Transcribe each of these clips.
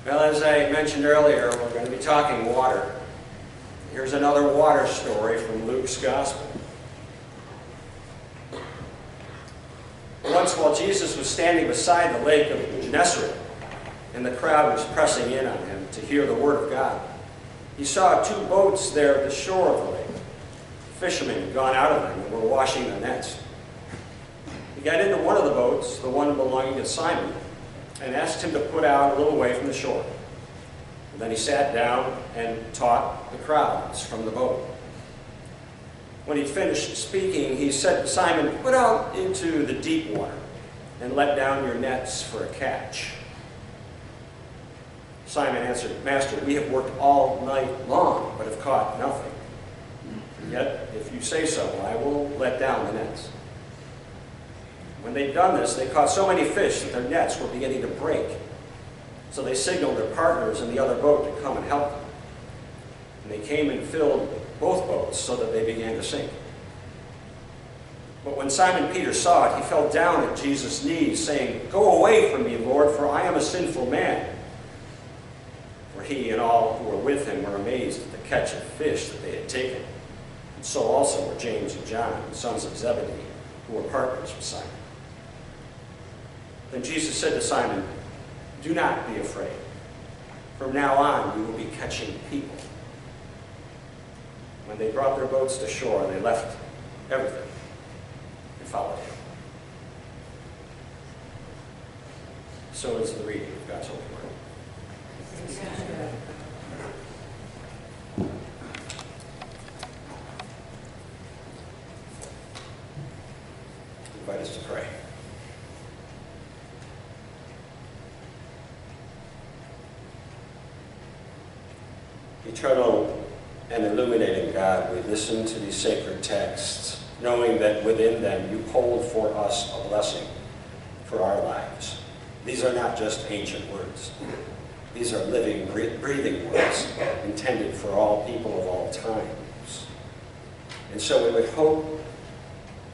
Well, as I mentioned earlier, we're going to be talking water. Here's another water story from Luke's Gospel. Once, while Jesus was standing beside the lake of Gennesaret, and the crowd was pressing in on him to hear the word of God, he saw two boats there at the shore of the lake. Fishermen had gone out of them and were washing their nets. He got into one of the boats, the one belonging to Simon, and asked him to put out a little way from the shore. And then he sat down and taught the crowds from the boat. When he finished speaking, he said to Simon, "Put out into the deep water and let down your nets for a catch." Simon answered, "Master, we have worked all night long, but have caught nothing. Yet, if you say so, I will let down the nets." When they'd done this, they caught so many fish that their nets were beginning to break. So they signaled their partners in the other boat to come and help them. And they came and filled both boats so that they began to sink. But when Simon Peter saw it, he fell down at Jesus' knees, saying, "Go away from me, Lord, for I am a sinful man." For he and all who were with him were amazed at the catch of fish that they had taken. And so also were James and John, the sons of Zebedee, who were partners with Simon. Then Jesus said to Simon, "Do not be afraid. From now on you will be catching people." When they brought their boats to shore, they left everything and followed him. So is the reading of God's holy word. I invite us to pray. Eternal and illuminating God, we listen to these sacred texts, knowing that within them you hold for us a blessing for our lives. These are not just ancient words. These are living, breathing words intended for all people of all times. And so we would hope,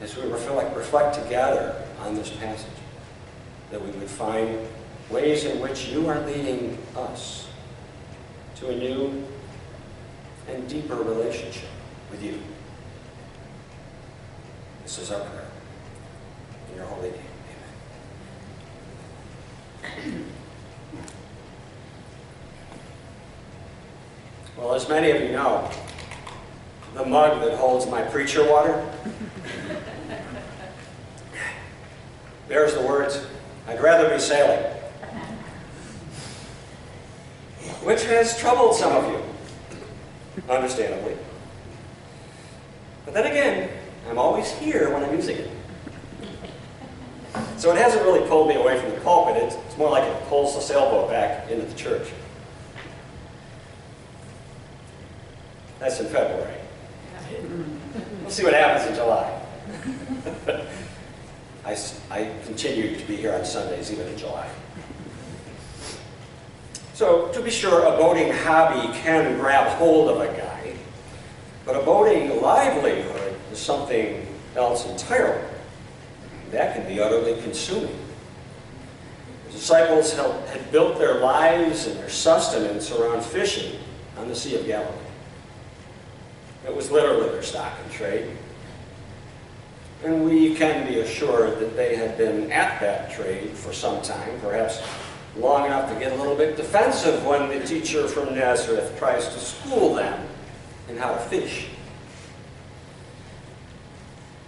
as we reflect together on this passage, that we would find ways in which you are leading us to a new and deeper relationship with you. This is our prayer. In your holy name, amen. Well, as many of you know, the mug that holds my preacher water bears the words, "I'd rather be sailing," which has troubled some of you, understandably. But then again, I'm always here when I'm using it. So it hasn't really pulled me away from the pulpit. It's more like it pulls the sailboat back into the church. That's in February. We'll see what happens in July. I continue to be here on Sundays, even in July. So, to be sure, a boating hobby can grab hold of a guy, but a boating livelihood is something else entirely. That can be utterly consuming. The disciples had built their lives and their sustenance around fishing on the Sea of Galilee. It was literally their stock and trade. And we can be assured that they had been at that trade for some time, perhaps long enough to get a little bit defensive when the teacher from Nazareth tries to school them in how to fish.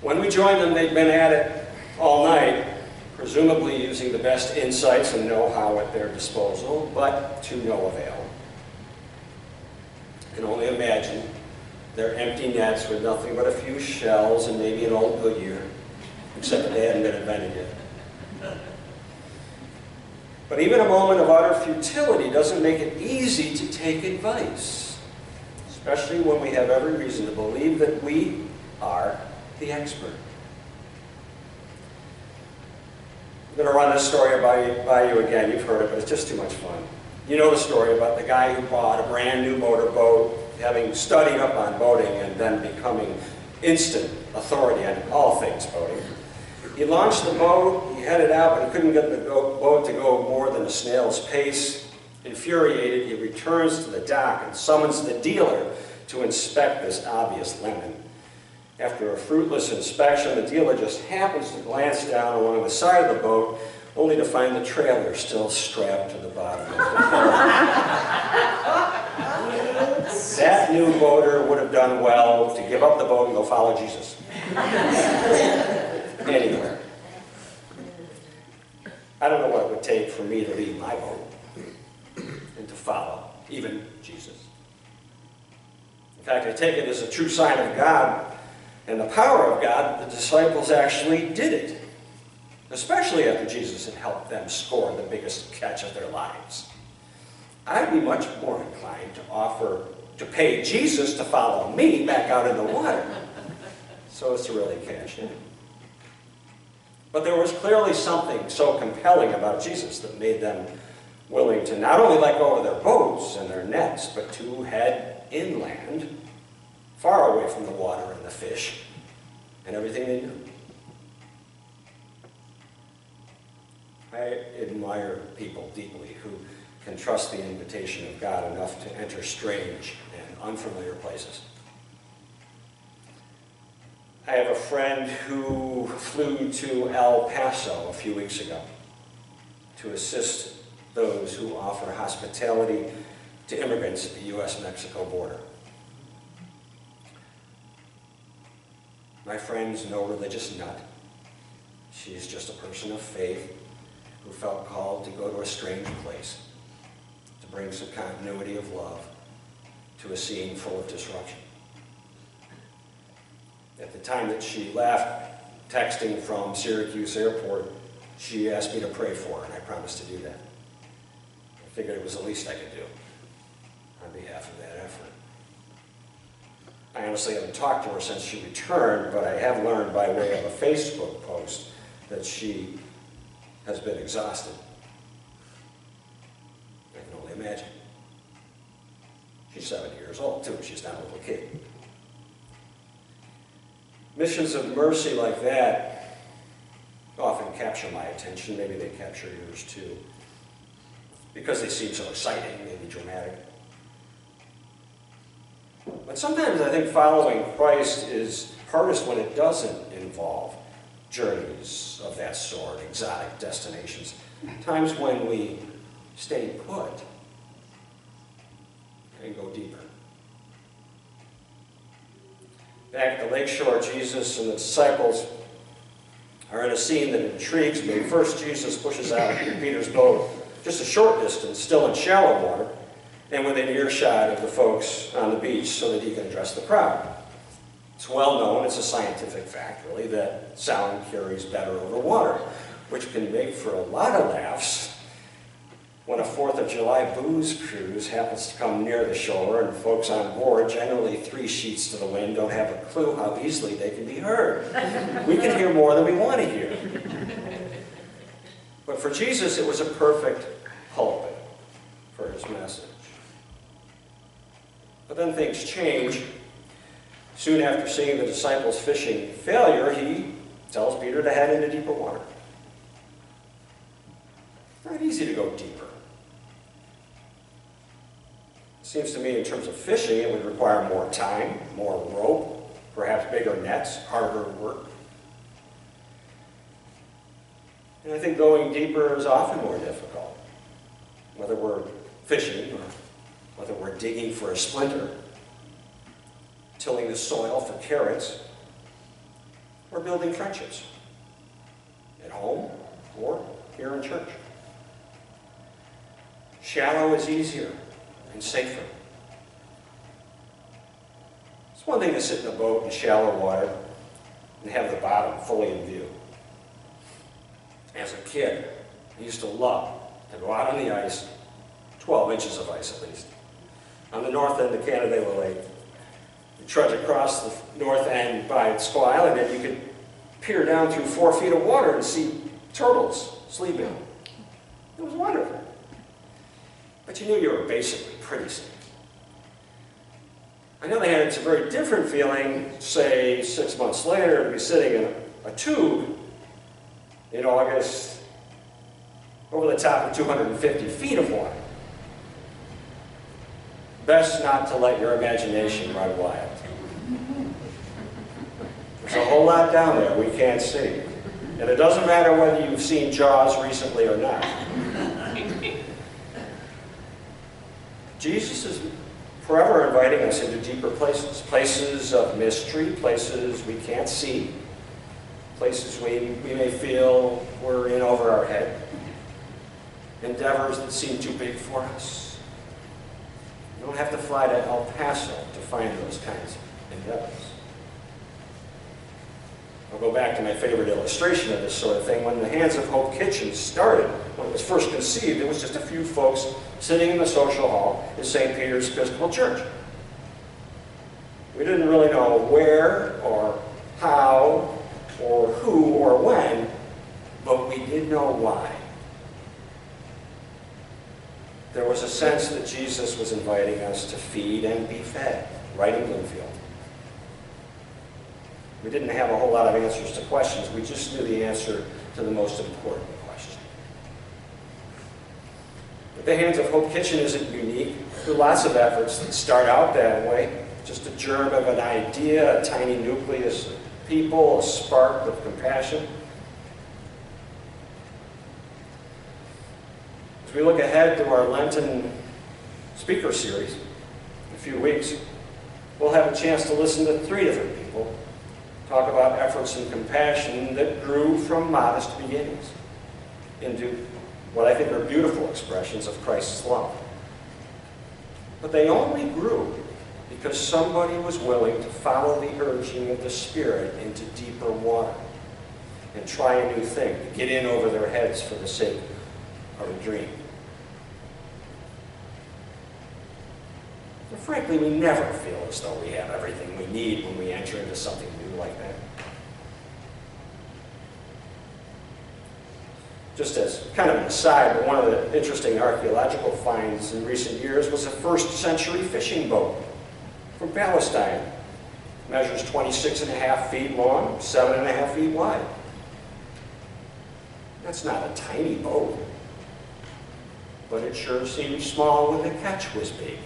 When we joined them, they'd been at it all night, presumably using the best insights and know-how at their disposal, but to no avail. You can only imagine their empty nets with nothing but a few shells and maybe an old Goodyear, except that they hadn't been invented yet. But even a moment of utter futility doesn't make it easy to take advice, especially when we have every reason to believe that we are the expert. I'm going to run this story by you again. You've heard it, but it's just too much fun. You know the story about the guy who bought a brand new motorboat, having studied up on boating and then becoming instant authority on all things boating. He launched the boat, he headed out, but he couldn't get the boat to go more than a snail's pace. Infuriated, he returns to the dock and summons the dealer to inspect this obvious lemon. After a fruitless inspection, the dealer just happens to glance down along the side of the boat, only to find the trailer still strapped to the bottom of the boat. That new boater would have done well to give up the boat and go follow Jesus. Anyway, I don't know what it would take for me to leave my boat and to follow even Jesus. In fact, I take it as a true sign of God and the power of God that the disciples actually did it, especially after Jesus had helped them score the biggest catch of their lives. I'd be much more inclined to pay Jesus to follow me back out in the water, so as to really cash in. But there was clearly something so compelling about Jesus that made them willing to not only let go of their boats and their nets, but to head inland, far away from the water and the fish and everything they knew. I admire people deeply who can trust the invitation of God enough to enter strange and unfamiliar places. I have a friend who flew to El Paso a few weeks ago to assist those who offer hospitality to immigrants at the U.S.-Mexico border. My friend's no religious nut. She's just a person of faith who felt called to go to a strange place, to bring some continuity of love to a scene full of disruption. At the time that she left, texting from Syracuse Airport, she asked me to pray for her, and I promised to do that. I figured it was the least I could do on behalf of that effort. I honestly haven't talked to her since she returned, but I have learned by way of a Facebook post that she has been exhausted. I can only imagine. She's 70 years old, too. She's not a little kid. Missions of mercy like that often capture my attention. Maybe they capture yours, too, because they seem so exciting, maybe dramatic. But sometimes I think following Christ is hardest when it doesn't involve journeys of that sort, exotic destinations. Times when we stay put and go deeper. Back at the lakeshore, Jesus and the disciples are in a scene that intrigues me. First, Jesus pushes out Peter's boat just a short distance, still in shallow water, and within earshot of the folks on the beach so that he can address the crowd. It's well known, it's a scientific fact really, that sound carries better over water, which can make for a lot of laughs when a 4th of July booze cruise happens to come near the shore and folks on board, generally 3 sheets to the wind, don't have a clue how easily they can be heard. We can hear more than we want to hear. But for Jesus, it was a perfect pulpit for his message. But then things change. Soon after seeing the disciples' fishing failure, he tells Peter to head into deeper water. It's not easy to go deeper. It seems to me in terms of fishing, it would require more time, more rope, perhaps bigger nets, harder work. And I think going deeper is often more difficult, whether we're fishing or whether we're digging for a splinter, tilling the soil for carrots, or building friendships at home or here in church. Shallow is easier and safer. It's one thing to sit in a boat in shallow water and have the bottom fully in view. As a kid, I used to love to go out on the ice, 12 inches of ice at least, on the north end of Canandaigua Lake. You trudge across the north end by Squaw Island, and you could peer down through 4 feet of water and see turtles sleeping. It was wonderful. But you knew you were basically pretty safe. On the other hand, it's a very different feeling, say 6 months later, to be sitting in a tube in August over the top of 250 feet of water. best not to let your imagination run wild. There's a whole lot down there we can't see. And it doesn't matter whether you've seen Jaws recently or not. Jesus is forever inviting us into deeper places. Places of mystery, places we can't see, places we may feel we're in over our head. Endeavors that seem too big for us. You don't have to fly to El Paso to find those kinds of endeavors. I'll go back to my favorite illustration of this sort of thing. When the Hands of Hope Kitchen started, when it was first conceived, it was just a few folks sitting in the social hall in St. Peter's Episcopal Church. We didn't really know where or how or who or when, but we did know why. There was a sense that Jesus was inviting us to feed and be fed, right in Bloomfield. We didn't have a whole lot of answers to questions. We just knew the answer to the most important question. But the Hands of Hope Kitchen isn't unique. There are lots of efforts that start out that way. Just a germ of an idea, a tiny nucleus of people, a spark of compassion. As we look ahead to our Lenten speaker series in a few weeks, we'll have a chance to listen to 3 different people talk about efforts in compassion that grew from modest beginnings into what I think are beautiful expressions of Christ's love. But they only grew because somebody was willing to follow the urging of the Spirit into deeper water and try a new thing, to get in over their heads for the sake of a dream. But frankly, we never feel as though we have everything we need when we enter into something new like that. Just as kind of an aside, but one of the interesting archaeological finds in recent years was a 1st century fishing boat from Palestine. It measures 26.5 feet long, 7.5 feet wide. That's not a tiny boat, but it sure seemed small when the catch was big.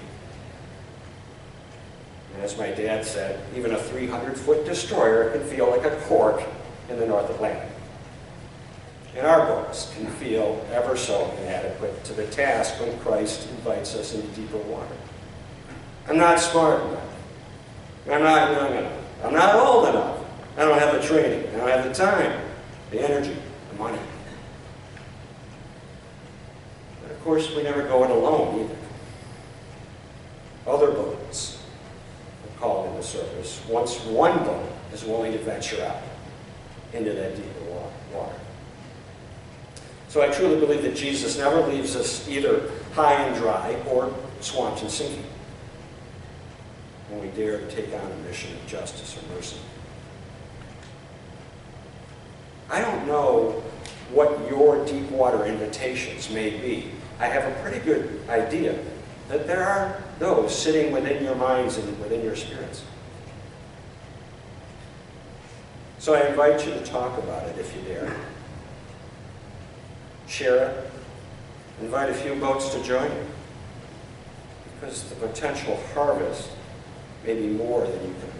And as my dad said, even a 300-foot destroyer can feel like a cork in the North Atlantic. And our boats can feel ever so inadequate to the task when Christ invites us into deeper water. I'm not smart enough. I'm not young enough. I'm not old enough. I don't have the training. I don't have the time, the energy, the money. But of course, we never go it alone either. Other boats are called into service once one boat is willing to venture out into that deeper water. So I truly believe that Jesus never leaves us either high and dry or swamped and sinking when we dare to take on a mission of justice or mercy. I don't know what your deep water invitations may be. I have a pretty good idea that there are those sitting within your minds and within your spirits. So I invite you to talk about it if you dare. Share it. Invite a few boats to join you. Because the potential harvest may be more than you can